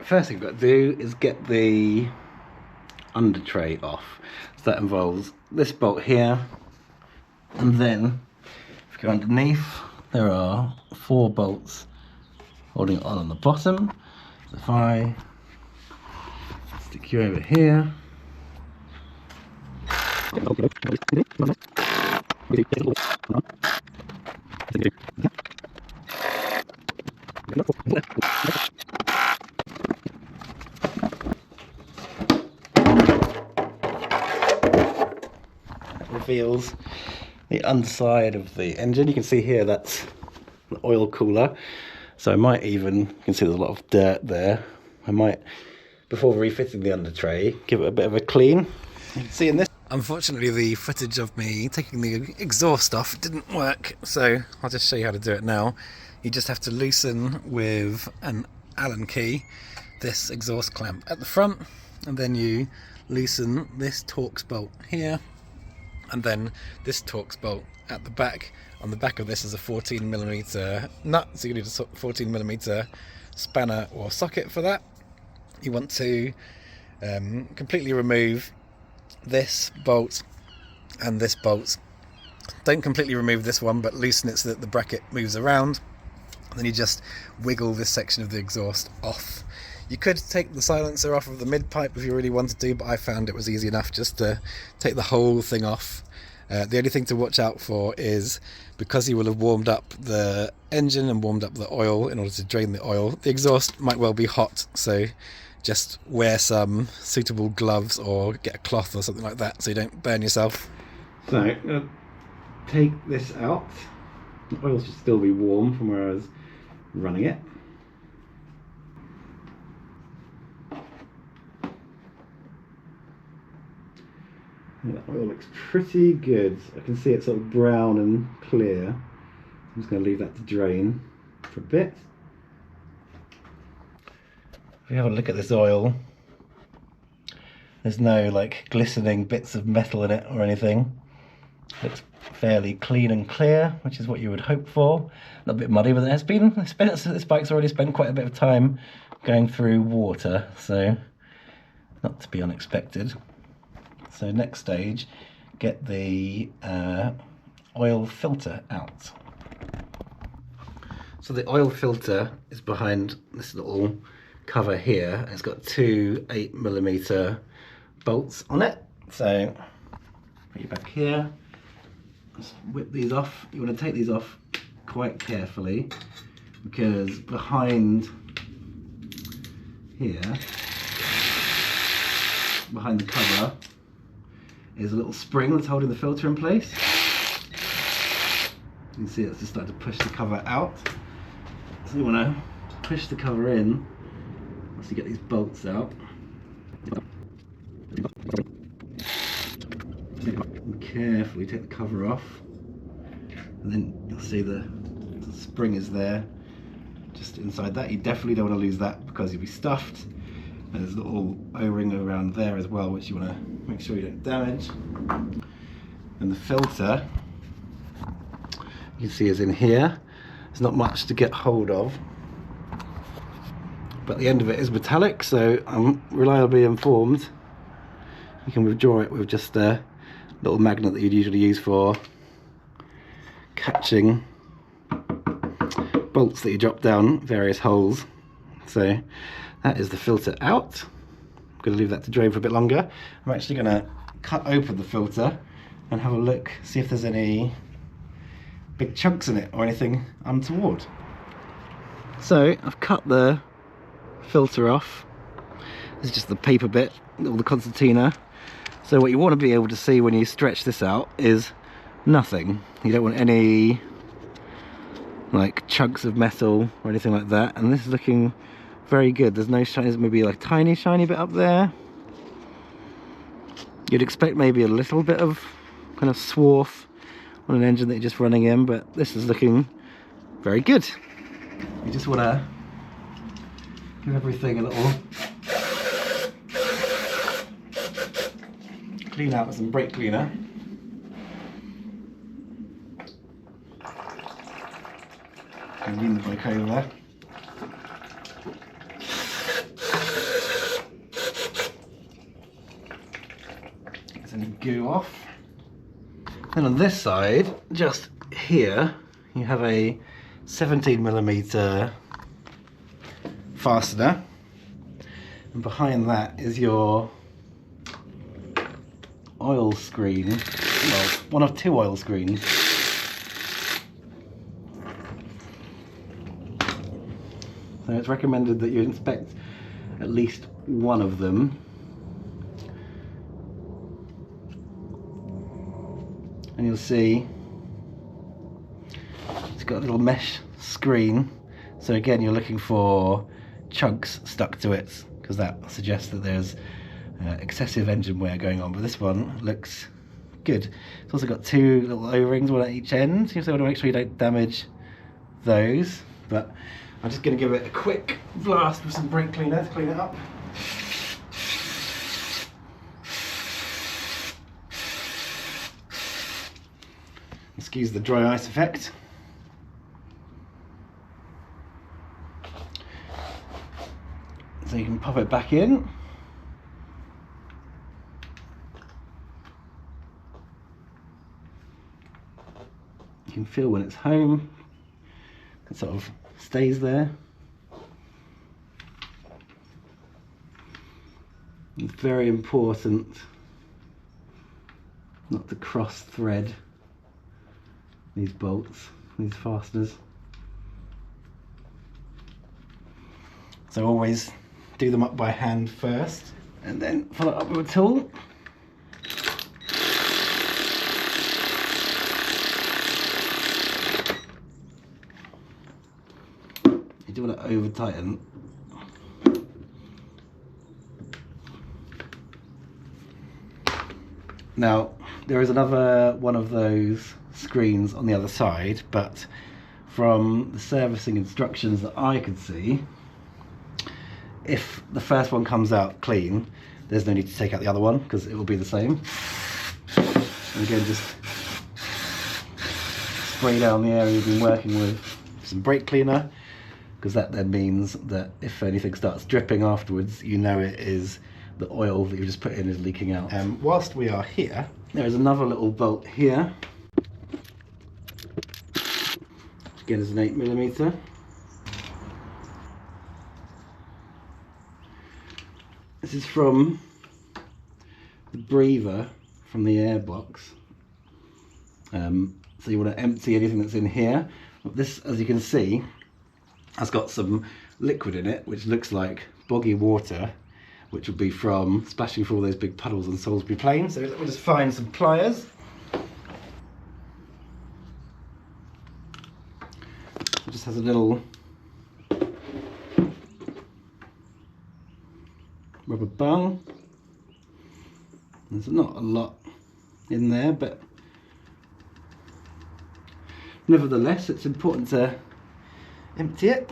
first thing we've got to do is get the under tray off. So that involves this bolt here, and then if you go underneath, there are 4 bolts holding it on the bottom. So if I stick you over here, reveals the underside of the engine. You can see here that's the oil cooler, so I might even, you can see there's a lot of dirt there, I might, before refitting the under tray, give it a bit of a clean. You can see in this, unfortunately the footage of me taking the exhaust off didn't work, so I'll just show you how to do it now. You just have to loosen with an Allen key this exhaust clamp at the front, and then you loosen this Torx bolt here, and then this Torx bolt at the back. On the back of this is a 14mm nut, so you need a 14mm spanner or socket for that. You want to completely remove this bolt and this bolt. Don't completely remove this one, but loosen it so that the bracket moves around. And then you just wiggle this section of the exhaust off. You could take the silencer off of the mid pipe if you really wanted to, but I found it was easy enough just to take the whole thing off. The only thing to watch out for is, because you will have warmed up the engine and warmed up the oil in order to drain the oil, the exhaust might well be hot, so just wear some suitable gloves or get a cloth or something like that so you don't burn yourself. So I'm going to take this out. The oil should still be warm from where I was running it. That oil looks pretty good. I can see it's sort of brown and clear. I'm just going to leave that to drain for a bit. If you have a look at this oil, there's no like glistening bits of metal in it or anything. It looks fairly clean and clear, which is what you would hope for. A little bit muddy, but this bike's already spent quite a bit of time going through water, so not to be unexpected. So next stage, get the oil filter out. So the oil filter is behind this little cover here, and it's got 2 8mm bolts on it. So put you back here, just whip these off. You want to take these off quite carefully, because behind here, behind the cover, is a little spring that's holding the filter in place. You can see it's just starting to push the cover out. So you want to push the cover in once you get these bolts out. And carefully take the cover off. And then you'll see the spring is there just inside that. You definitely don't want to lose that because you'll be stuffed. And there's a little O-ring around there as well, which you want to make sure you don't damage. And the filter, you can see, is in here. There's not much to get hold of, but the end of it is metallic, so I'm reliably informed you can withdraw it with just a little magnet that you'd usually use for catching bolts that you drop down various holes. So that is the filter out. I'm going to leave that to drain for a bit longer. I'm actually going to cut open the filter and have a look, see if there's any big chunks in it or anything untoward. So I've cut the filter off. This is just the paper bit, all the concertina. So what you want to be able to see when you stretch this out is nothing. You don't want any like chunks of metal or anything like that, and this is looking very good. There's no shiny, there's maybe like a tiny shiny bit up there. You'd expect maybe a little bit of kind of swarf on an engine that you're just running in, but this is looking very good. You just want to give everything a little clean out with some brake cleaner. And lean the bike over there. goo off. Then on this side, just here, you have a 17mm fastener, and behind that is your oil screen, well, one of two oil screens. So it's recommended that you inspect at least one of them. And you'll see it's got a little mesh screen. So again, you're looking for chunks stuck to it, because that suggests that there's excessive engine wear going on. But this one looks good. It's also got two little O-rings, one at each end. You also want to make sure you don't damage those. But I'm just going to give it a quick blast with some brake cleaner to clean it up. Excuse the dry ice effect. So you can pop it back in. You can feel when it's home. It sort of stays there. It's very important not to cross thread these bolts, these fasteners. So always do them up by hand first, and then follow it up with a tool. You do want to over tighten. Now there is another one of those screens on the other side, but from the servicing instructions that I could see, if the first one comes out clean, there's no need to take out the other one because it will be the same. And again, just spray down the area you've been working with some brake cleaner, because that then means that if anything starts dripping afterwards, you know it is the oil that you just put in is leaking out. Whilst we are here, there is another little bolt here. Again, is an 8mm. This is from the breather from the airbox. So you want to empty anything that's in here. This, as you can see, has got some liquid in it, which looks like boggy water, which will be from splashing through all those big puddles on Salisbury Plain. So let me just find some pliers. It just has a little rubber bung. There's not a lot in there, but nevertheless it's important to empty it.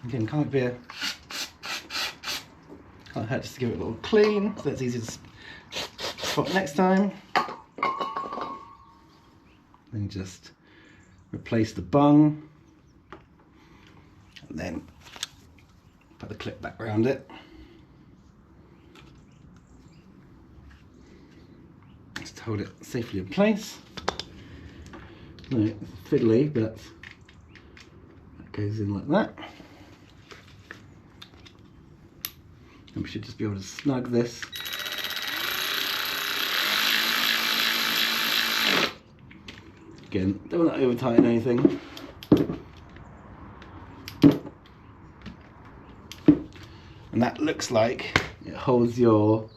Again, can't hurt just to give it a little clean so it's easy to spot next time. Then just replace the bung, and then put the clip back around it. Just hold it safely in place. No, fiddly, but that goes in like that. And we should just be able to snug this. Again, don't want to over tighten anything. And that looks like it holds your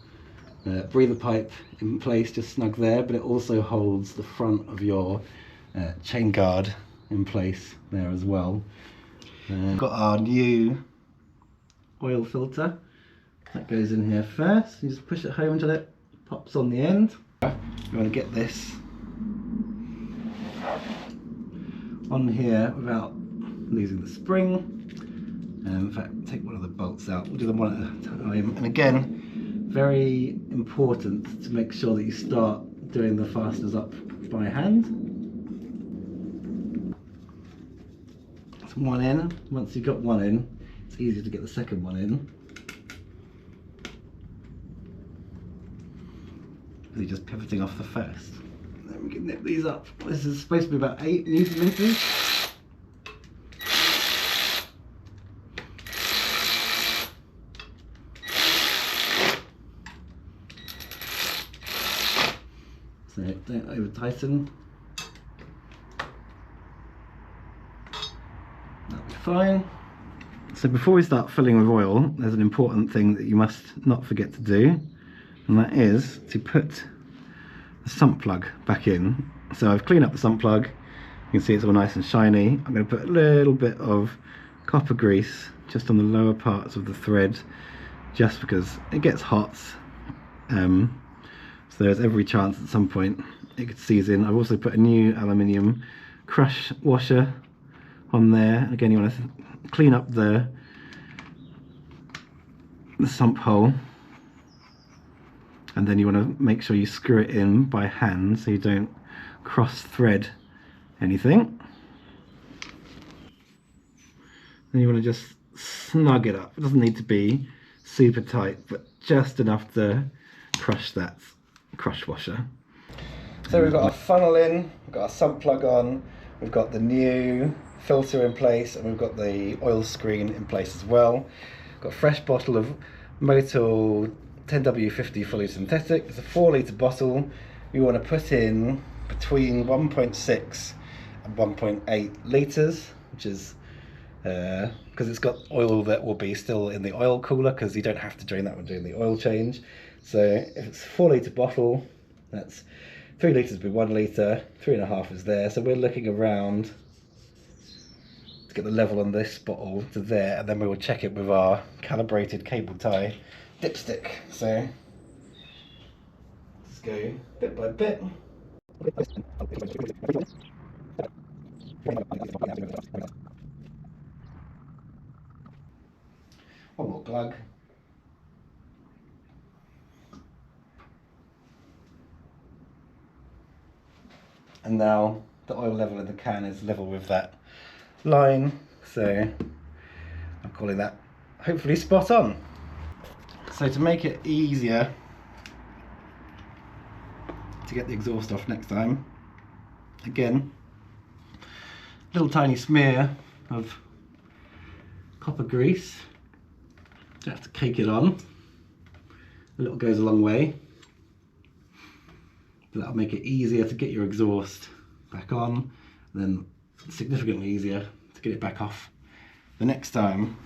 breather pipe in place, just snug there, but it also holds the front of your chain guard in place there as well. We've got our new oil filter. That goes in here first. You just push it home until it pops on the end. You want to get this on here without losing the spring. In fact, take one of the bolts out. We'll do them one at a time. And again, very important to make sure that you start doing the fasteners up by hand. That's one in. Once you've got one in, it's easier to get the second one in. because you're just pivoting off the first. And then we can nip these up. This is supposed to be about 8 Newton meters. So don't over tighten. That'll be fine. So before we start filling with oil, there's an important thing that you must not forget to do, and that is to put the sump plug back in. So I've cleaned up the sump plug. You can see it's all nice and shiny. I'm going to put a little bit of copper grease just on the lower parts of the thread, just because it gets hot. So there's every chance at some point it could seize in. I've also put a new aluminium crush washer on there. Again, you want to clean up the sump hole, and then you want to make sure you screw it in by hand so you don't cross thread anything. Then you want to just snug it up. It doesn't need to be super tight, but just enough to crush that crush washer. So we've got our funnel in, we've got our sump plug on, we've got the new filter in place, and we've got the oil screen in place as well. Got a fresh bottle of Motul 10W50 fully synthetic. It's a 4 litre bottle. We want to put in between 1.6 and 1.8 litres, which is because it's got oil that will be still in the oil cooler, because you don't have to drain that when doing the oil change. So if it's a 4 litre bottle, that's 3 litres would be 1 litre, 3.5 is there. So we're looking around to get the level on this bottle to there, and then we will check it with our calibrated cable tie dipstick. So let's go bit by bit. One more glug. And now the oil level in the can is level with that line, so I'm calling that hopefully spot on. So to make it easier to get the exhaust off next time, again, little tiny smear of copper grease. Don't have to cake it on. A little goes a long way. But that'll make it easier to get your exhaust back on, and then significantly easier to get it back off the next time.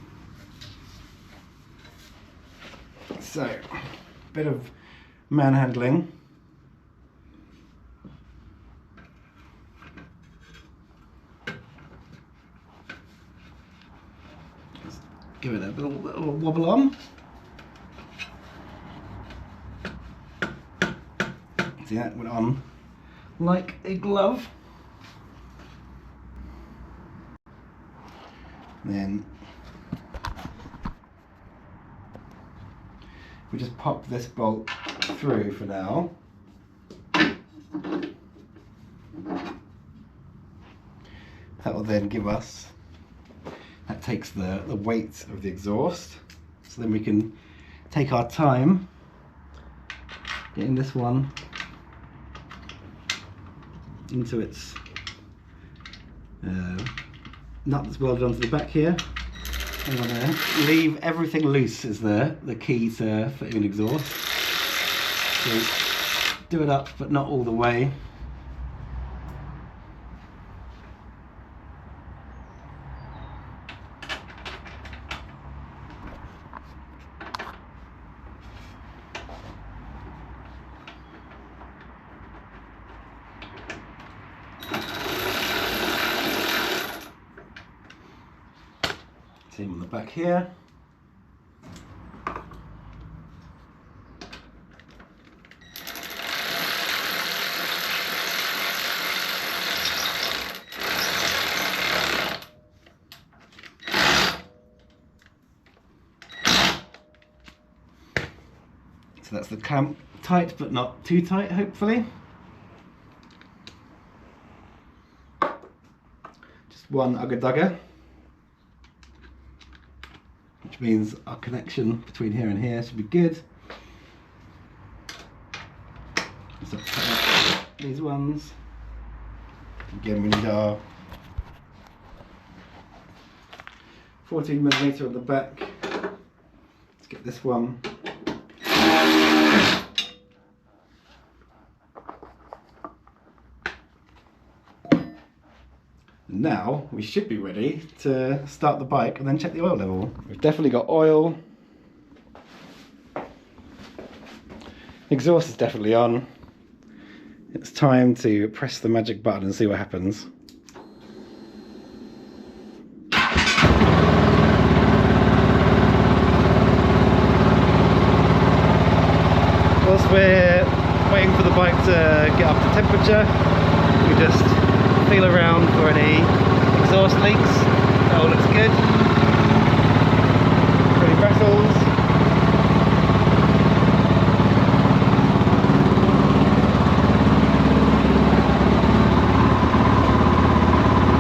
So, a bit of manhandling. Just give it a little wobble on. See, that went on like a glove. Then we just pop this bolt through for now. That will then give us, that takes the weight of the exhaust, so then we can take our time getting this one into its nut that's welded onto the back here. I want to leave everything loose is the key to fitting an exhaust. So do it up, but not all the way. Same on the back here. So that's the clamp, tight but not too tight, hopefully. Just one ugga-dugga, which means our connection between here and here should be good. these ones. Again, we need our 14mm on the back. Let's get this one. Now we should be ready to start the bike and then check the oil level. We've definitely got oil. Exhaust is definitely on. It's time to press the magic button and see what happens. Whilst we're waiting for the bike to get up to temperature, we just feel around for any exhaust leaks. That all looks good. Pretty rattles.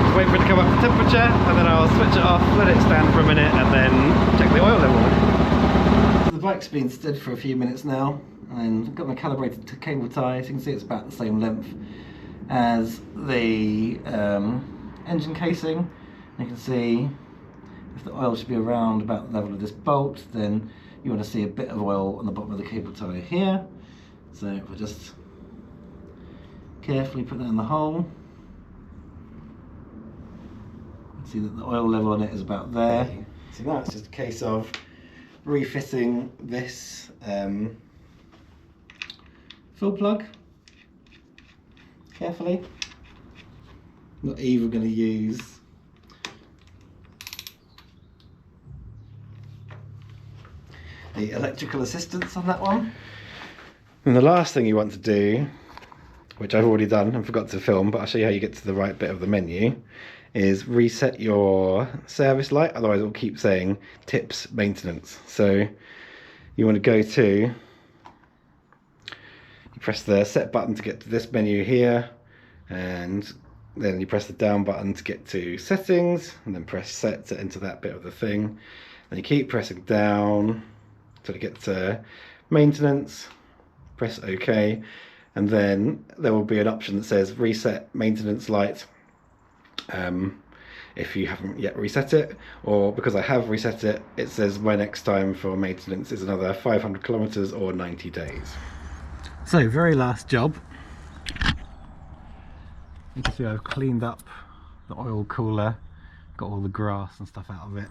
Just wait for it to come up to temperature and then I'll switch it off, let it stand for a minute and then check the oil level. The bike's been stood for a few minutes now and I've got my calibrated cable tie, so you can see it's about the same length as the engine casing. You can see if the oil should be around about the level of this bolt, then you want to see a bit of oil on the bottom of the cable tie here. So if I just carefully put that in the hole, you can see that the oil level on it is about there. So now it's just a case of refitting this fill plug carefully. I'm not even going to use the electrical assistance on that one. And the last thing you want to do, which I've already done and forgot to film, but I'll show you how you get to the right bit of the menu, is reset your service light, otherwise it will keep saying tips maintenance. So you want to go to, you press the set button to get to this menu here, and then you press the down button to get to settings, and then press set to enter that bit of the thing. Then you keep pressing down until you get to maintenance, press OK, and then there will be an option that says reset maintenance light if you haven't yet reset it, or because I have reset it, it says my next time for maintenance is another 500 kilometers or 90 days. So very last job. You can see I've cleaned up the oil cooler, got all the grass and stuff out of it.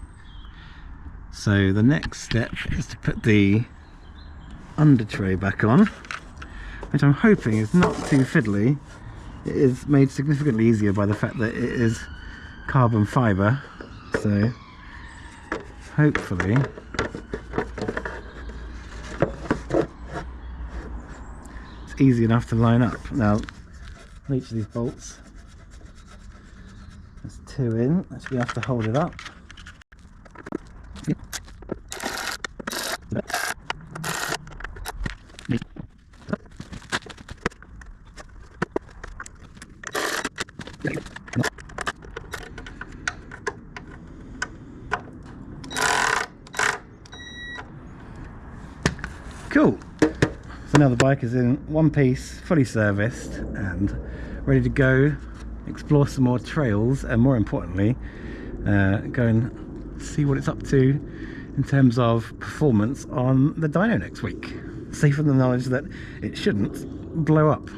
So the next step is to put the under tray back on, which I'm hoping is not too fiddly. It is made significantly easier by the fact that it is carbon fibre, so hopefully it's easy enough to line up. Now on each of these bolts there's 2 in, that should be enough to hold it up. Cool. So now the bike is in one piece, fully serviced and ready to go explore some more trails, and more importantly go and see what it's up to in terms of performance on the dyno next week, safe in the knowledge that it shouldn't blow up.